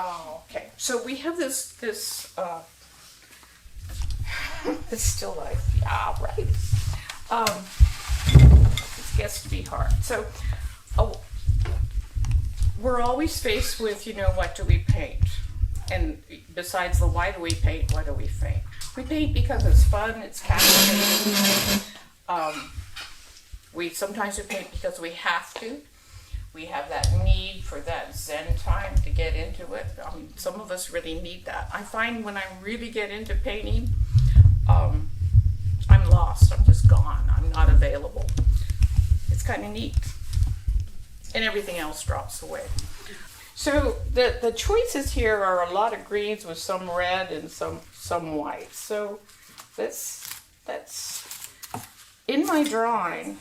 Oh, okay. So we have this it's still life. Yeah, right. This gets to be hard. So, we're always faced with, what do we paint? And besides the why do we paint, what do we paint? We paint because it's fun, it's captivating. Sometimes we paint because we have to. We have that need for that Zen time to get into it. Some of us really need that. I find when I really get into painting, I'm lost. I'm just gone. I'm not available. It's kind of neat. And everything else drops away. So the choices here are a lot of greens with some red and some white. So that's in my drawing.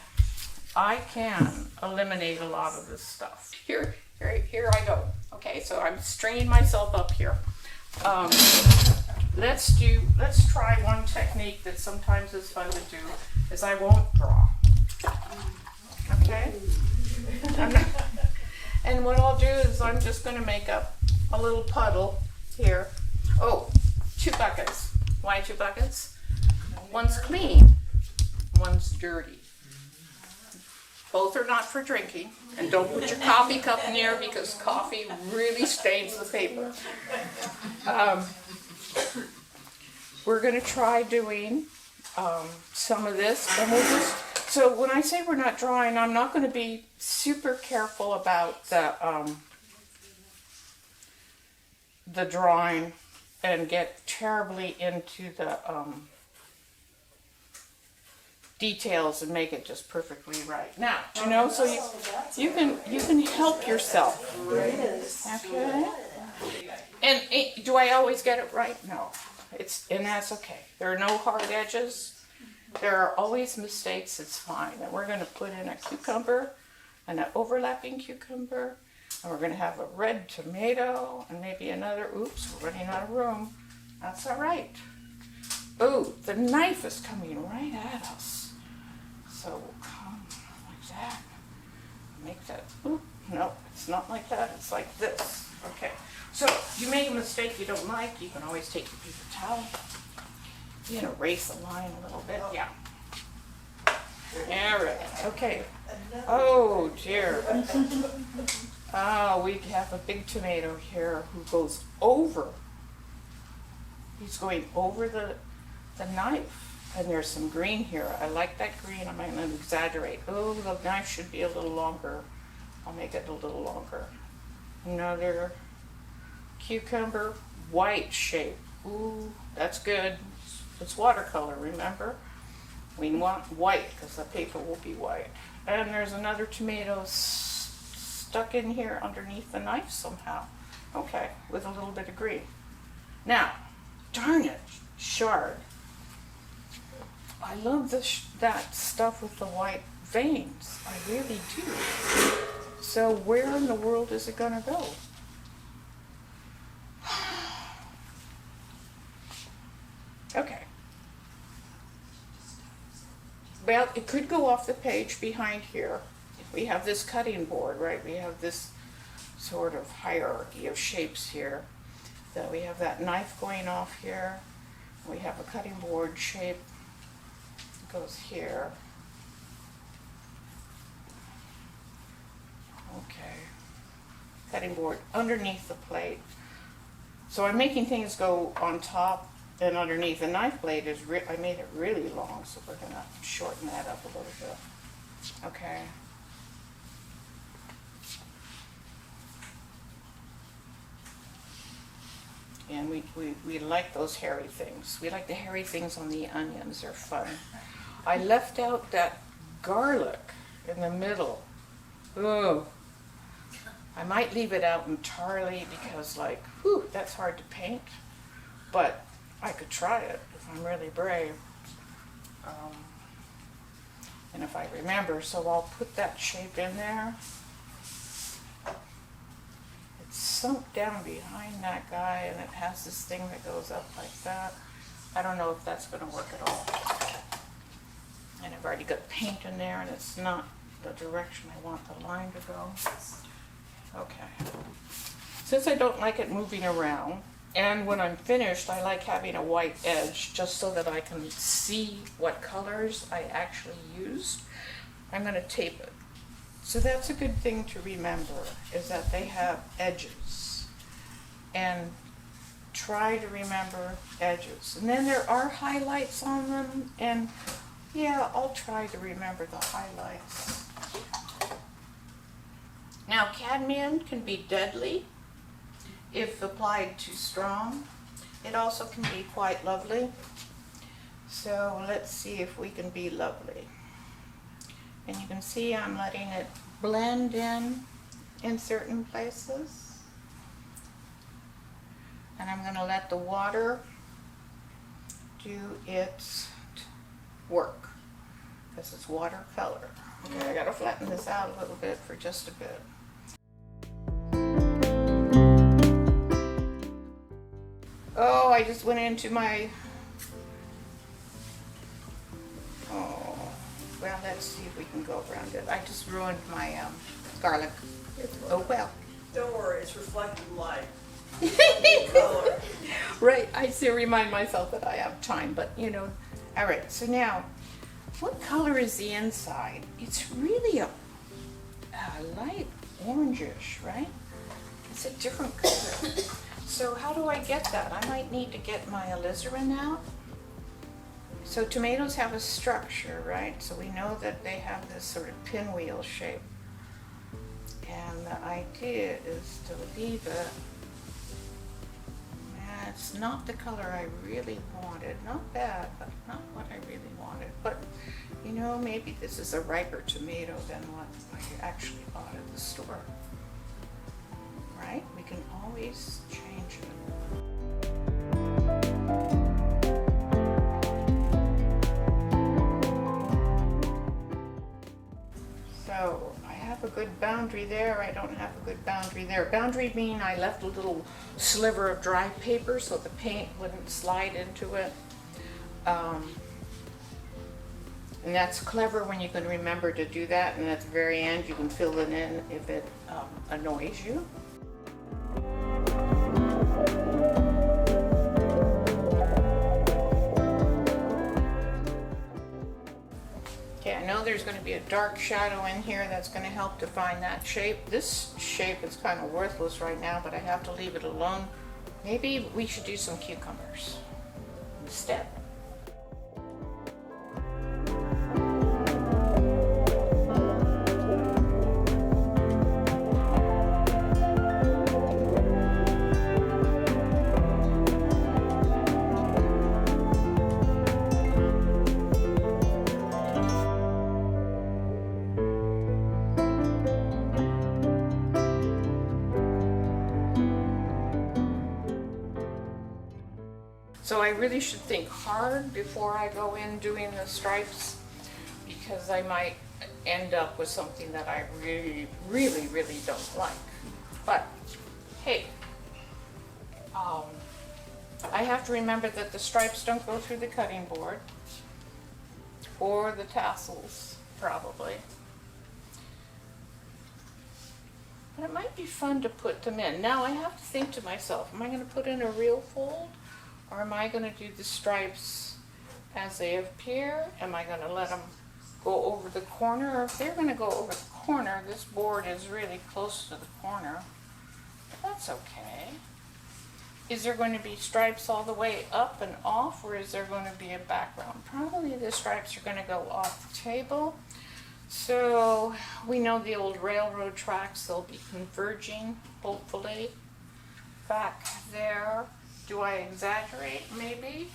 I can eliminate a lot of this stuff. Here I go. Okay, so I'm stringing myself up here. Let's try one technique that sometimes is fun to do, is I won't draw. Okay? And what I'll do is I'm just going to make up a little puddle here. Oh, 2 buckets. Why 2 buckets? One's clean, one's dirty. Both are not for drinking, and don't put your coffee cup near because coffee really stains the paper. We're going to try doing some of this, and so when I say we're not drawing, I'm not going to be super careful about the drawing and get terribly into the details and make it just perfectly right. Now, so you can help yourself. Okay. And do I always get it right? No. And that's okay. There are no hard edges. There are always mistakes. It's fine. And we're going to put in a cucumber and an overlapping cucumber, and we're going to have a red tomato and maybe another. Oops, we're running out of room. That's all right. Oh, the knife is coming right at us. So we'll come like that. Make that. Oop, no, it's not like that. It's like this. Okay. So if you make a mistake you don't like, you can always take your paper towel. You can erase the line a little bit. Yeah. All right. Okay. Oh dear. We have a big tomato here who goes over. He's going over the knife. And there's some green here. I like that green. I'm going to exaggerate. Oh, the knife should be a little longer. I'll make it a little longer. Another cucumber, white shape. Ooh, that's good. It's watercolor, remember? We want white because the paper will be white. And there's another tomato stuck in here underneath the knife somehow. Okay, with a little bit of green. Now, darn it, shard. I love that stuff with the white veins. I really do. So where in the world is it going to go? Okay. Well, it could go off the page behind here. We have this cutting board, right? We have this sort of hierarchy of shapes here. Then we have that knife going off here. We have a cutting board shape. Goes here. Okay. Cutting board underneath the plate. So I'm making things go on top and underneath. The knife blade is I made it really long, so we're going to shorten that up a little bit. Okay. And we like those hairy things. We like the hairy things on the onions. They're fun. I left out that garlic in the middle. Ooh. I might leave it out entirely because, that's hard to paint. But I could try it if I'm really brave. And if I remember, so I'll put that shape in there. It's sunk down behind that guy, and it has this thing that goes up like that. I don't know if that's going to work at all. And I've already got paint in there, and it's not the direction I want the line to go. Okay. Since I don't like it moving around, and when I'm finished, I like having a white edge just so that I can see what colors I actually used, I'm going to tape it. So that's a good thing to remember, is that they have edges. And try to remember edges. And then there are highlights on them, and yeah, I'll try to remember the highlights. Now, cadmium can be deadly if applied too strong. It also can be quite lovely. So let's see if we can be lovely. And you can see I'm letting it blend in certain places. And I'm going to let the water do its work, because it's watercolor. Okay, I got to flatten this out a little bit for just a bit. Oh, I just went into my, oh, well, let's see if we can go around it. I just ruined my garlic. Oh, well. Don't worry, it's reflected light. Right, I still remind myself that I have time, but you know. All right, so now, what color is the inside? It's really a light orangish, right? It's a different color. So how do I get that? I might need to get my alizarin out. So tomatoes have a structure, right? So we know that they have this sort of pinwheel shape. And the idea is to leave it. It's not the color I really wanted. Not bad, but not what I really wanted. But, you know, maybe this is a riper tomato than what I actually bought at the store. Right? We can always change it. So, I have a good boundary there. I don't have a good boundary there. Boundary mean I left a little sliver of dry paper so the paint wouldn't slide into it. And that's clever when you can remember to do that, and at the very end you can fill it in if it annoys you. Okay, I know there's going to be a dark shadow in here that's going to help define that shape. This shape is kind of worthless right now, but I have to leave it alone. Maybe we should do some cucumbers instead. So I really should think hard before I go in doing the stripes, because I might end up with something that I really don't like. But hey, I have to remember that the stripes don't go through the cutting board, or the tassels, probably. But it might be fun to put them in. Now I have to think to myself, am I going to put in a real fold? Or am I going to do the stripes as they appear? Am I going to let them go over the corner? Or if they're going to go over the corner, this board is really close to the corner. But that's okay. Is there going to be stripes all the way up and off, or is there going to be a background? Probably the stripes are going to go off the table. So we know the old railroad tracks, they'll be converging, hopefully, back there. Do I exaggerate? Maybe.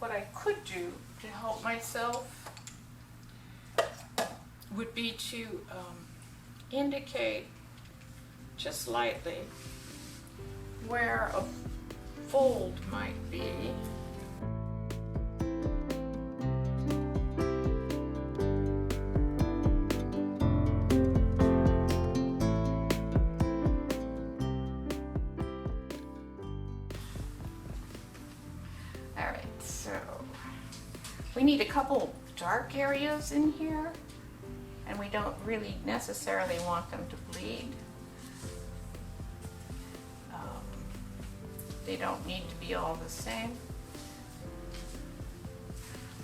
What I could do to help myself would be to indicate just lightly where a fold might be. We need a couple dark areas in here, and we don't really necessarily want them to lead. They don't need to be all the same.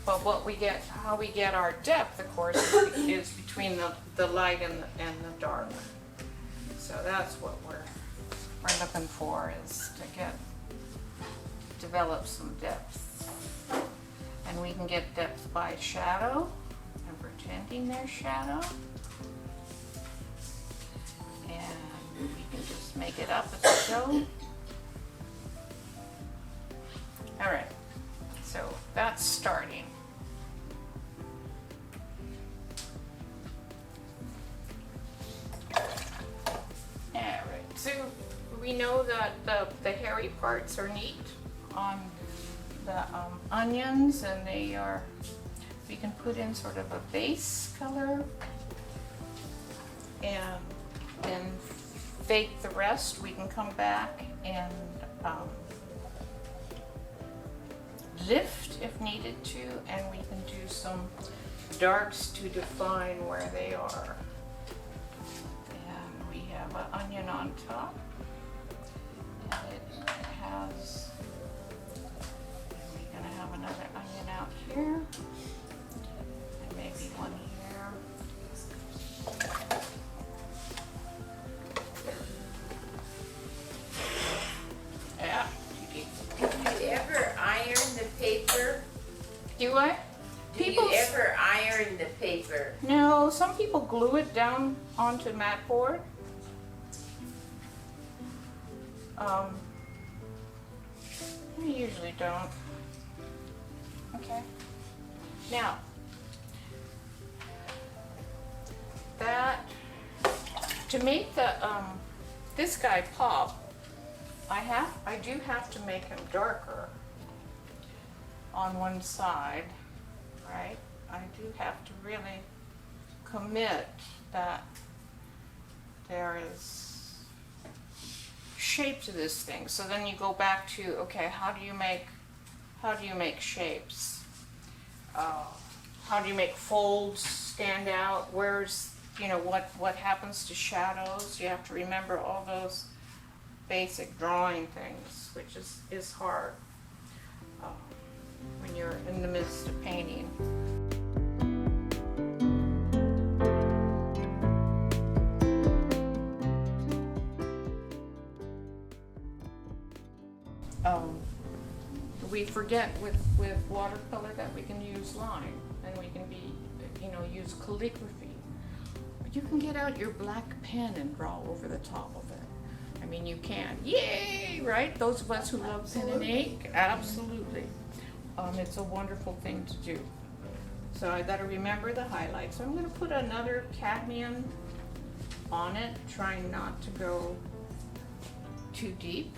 But how we get our depth, of course, is between the light and the dark. So that's what we're looking for, is to develop some depth. And we can get depth by shadow and pretending there's shadow. And we can just make it up as we go. All right, so that's starting. All right, so we know that the hairy parts are neat on the onions, and we can put in sort of a base color and then fake the rest. We can come back and lift if needed to, and we can do some darks to define where they are. And we have an onion on top, and it has, and we're gonna have another onion out here, and maybe one here. Yeah. Do you ever iron the paper? Do I? Do you ever iron the paper? No, some people glue it down onto mat board. I usually don't. Okay. Now, to make the this guy pop, I do have to make him darker on one side, right? I do have to really commit that there is shape to this thing. So then you go back to, okay, how do you make shapes? How do you make folds stand out? What happens to shadows? You have to remember all those basic drawing things, which is hard when you're in the midst of painting. We forget with watercolor that we can use line, and we can use calligraphy. But you can get out your black pen and draw over the top of it. I mean, you can. Yay, right? Those of us who love pen and ink, absolutely. It's a wonderful thing to do. So I got to remember the highlights. So I'm going to put another cadmium on it, trying not to go too deep.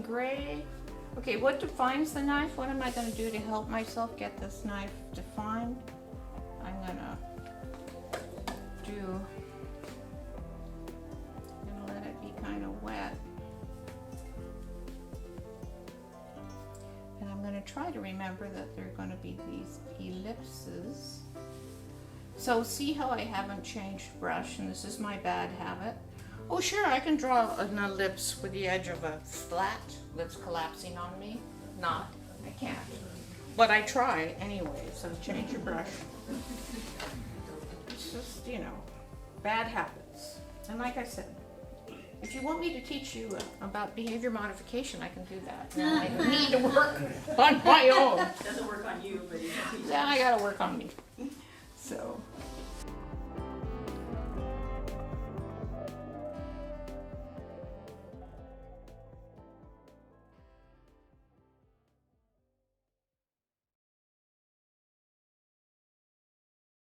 Gray. Okay, what defines the knife? What am I going to do to help myself get this knife defined? I'm going to let it be kind of wet. And I'm going to try to remember that there are going to be these ellipses. So see how I haven't changed brush, and this is my bad habit. Oh, sure, I can draw an ellipse with the edge of a flat that's collapsing on me. Not, I can't. But I try anyway, so change your brush. It's just, you know, bad habits. And like I said, if you want me to teach you about behavior modification, I can do that. Now I need to work on my own. Doesn't work on you, but you can teach Yeah, I gotta work on me. So.